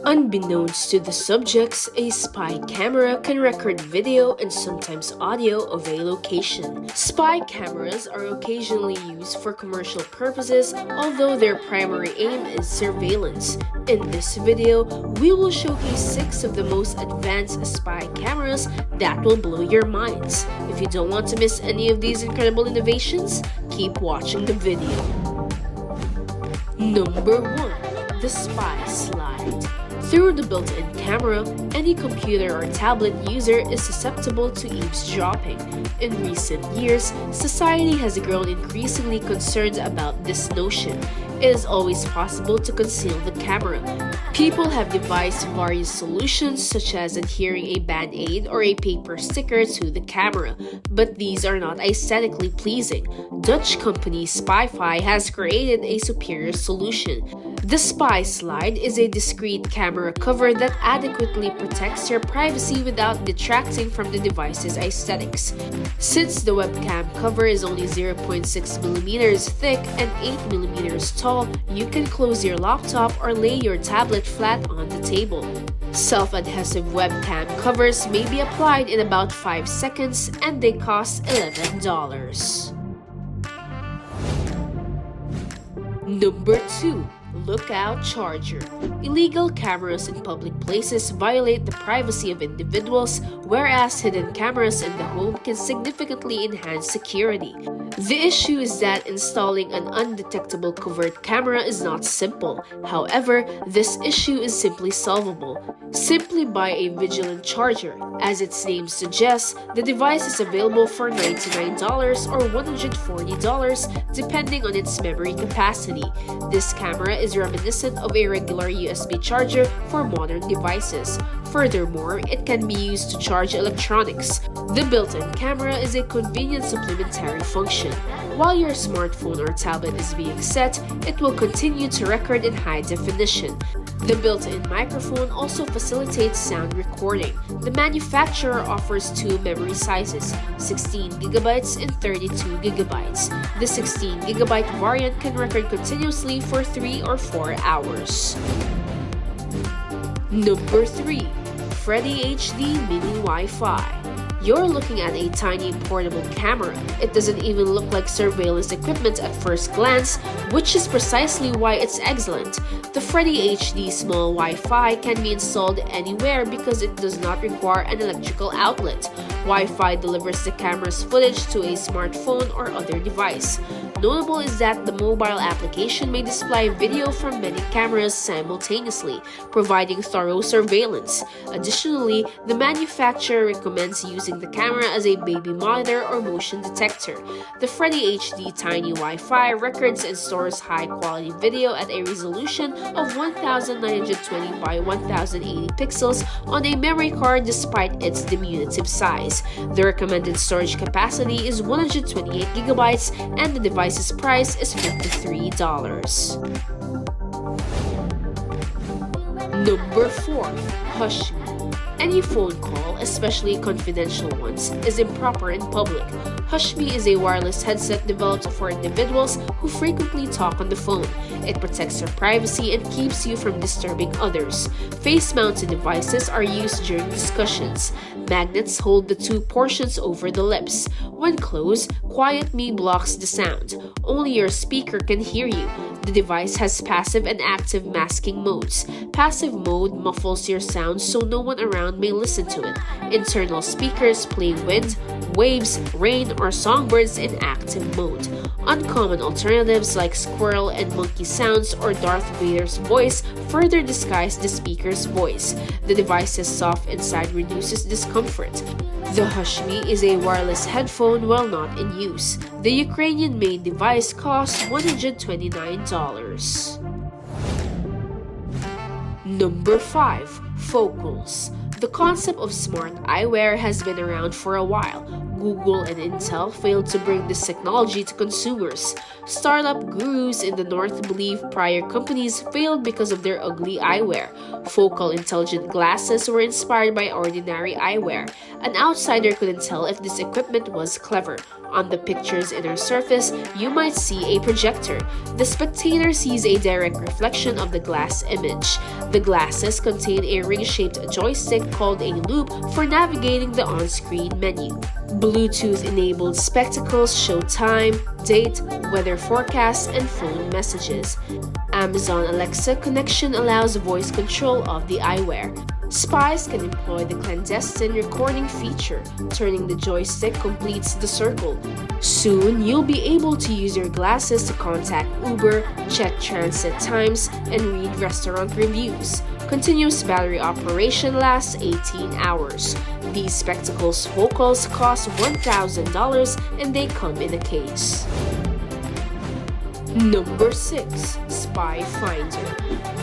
Unbeknownst to the subjects, a spy camera can record video and sometimes audio of a location. Spy cameras are occasionally used for commercial purposes, although their primary aim is surveillance. In this video, we will showcase 6 of the most advanced spy cameras that will blow your minds. If you don't want to miss any of these incredible innovations, keep watching the video. Number 1. The Spyslide. Through the built-in camera, any computer or tablet user is susceptible to eavesdropping. In recent years, society has grown increasingly concerned about this notion. It is always possible to conceal the camera. People have devised various solutions such as adhering a band-aid or a paper sticker to the camera, but these are not aesthetically pleasing. Dutch company Spyslide has created a superior solution. The Spyslide is a discreet camera cover that adequately protects your privacy without detracting from the device's aesthetics. Since the webcam cover is only 0.6mm thick and 8mm tall, you can close your laptop or lay your tablet flat on the table. Self-adhesive webcam covers may be applied in about 5 seconds and they cost $11. Number 2. Lookout charger. Illegal cameras in public places violate the privacy of individuals, whereas hidden cameras in the home can significantly enhance security. The issue is that installing an undetectable covert camera is not simple. However, this issue is simply solvable. Simply buy a vigilant charger. As its name suggests, the device is available for $99 or $140 depending on its memory capacity. This camera is reminiscent of a regular USB charger for modern devices. Furthermore, it can be used to charge electronics. The built-in camera is a convenient supplementary function. While your smartphone or tablet is being set, it will continue to record in high definition. The built-in microphone also facilitates sound recording. The manufacturer offers 2 memory sizes, 16GB and 32GB. The 16GB variant can record continuously for 3 or 4 hours. Number 3. FREDI-HD Mini Wi-Fi. You're looking at a tiny portable camera. It doesn't even look like surveillance equipment at first glance, which is precisely why it's excellent. The FREDI-HD small Wi-Fi can be installed anywhere because it does not require an electrical outlet. Wi-Fi delivers the camera's footage to a smartphone or other device. Notable is that the mobile application may display video from many cameras simultaneously, providing thorough surveillance. Additionally, the manufacturer recommends using the camera as a baby monitor or motion detector. The FREDI-HD Tiny Wi-Fi records and stores high-quality video at a resolution of 1920 by 1080 pixels on a memory card despite its diminutive size. The recommended storage capacity is 128GB and the device's price is $53. Number 4. Hashmi. Any phone call, especially confidential ones, is improper in public. Hashmi is a wireless headset developed for individuals who frequently talk on the phone. It protects your privacy and keeps you from disturbing others. Face-mounted devices are used during discussions. Magnets hold the 2 portions over the lips. When closed, quiet me blocks the sound. Only your speaker can hear you. The device has passive and active masking modes. Passive mode muffles your sound so no one around may listen to it. Internal speakers play wind, waves, rain, or songbirds in active mode. Uncommon alternatives like squirrel and monkey sounds or Darth Vader's voice further disguise the speaker's voice. The device's soft inside reduces discomfort. The Hashmi is a wireless headphone while not in use. The Ukrainian-made device costs $129. Number 5. Focals. The concept of smart eyewear has been around for a while. Google and Intel failed to bring this technology to consumers. Startup gurus in the North believe prior companies failed because of their ugly eyewear. Focal intelligent glasses were inspired by ordinary eyewear. An outsider couldn't tell if this equipment was clever. On the picture's inner surface, you might see a projector. The spectator sees a direct reflection of the glass image. The glasses contain a ring-shaped joystick called a loop for navigating the on-screen menu. Bluetooth-enabled spectacles show time, date, weather forecasts, and phone messages. Amazon Alexa connection allows voice control of the eyewear. Spies can employ the clandestine recording feature. Turning the joystick completes the circle. Soon, you'll be able to use your glasses to contact Uber, check transit times, and read restaurant reviews. Continuous battery operation lasts 18 hours. These spectacles focals cost $1,000 and they come in a case. Number 6. Spy Finder.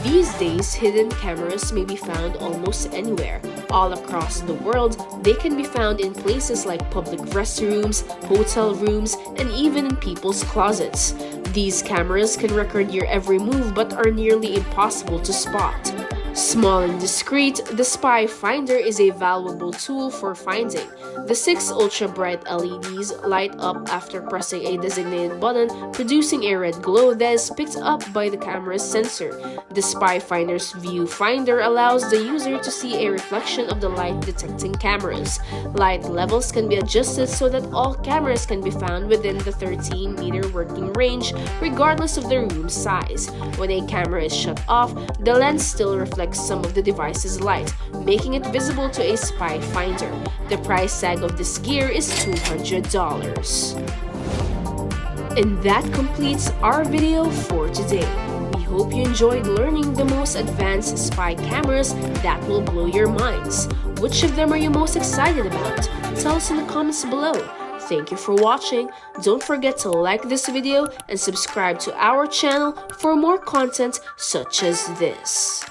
These days, hidden cameras may be found almost anywhere. All across the world, they can be found in places like public restrooms, hotel rooms, and even in people's closets. These cameras can record your every move but are nearly impossible to spot. Small and discreet, the Spy Finder is a valuable tool for finding. The 6 ultra-bright LEDs light up after pressing a designated button, producing a red glow that is picked up by the camera's sensor. The Spy Finder's viewfinder allows the user to see a reflection of the light-detecting cameras. Light levels can be adjusted so that all cameras can be found within the 13-meter working range, regardless of the room size. When a camera is shut off, the lens still reflects some of the device's light, making it visible to a spy finder. The price tag of this gear is $200. And that completes our video for today. We hope you enjoyed learning the most advanced spy cameras that will blow your minds. Which of them are you most excited about? Tell us in the comments below. Thank you for watching. Don't forget to like this video and subscribe to our channel for more content such as this.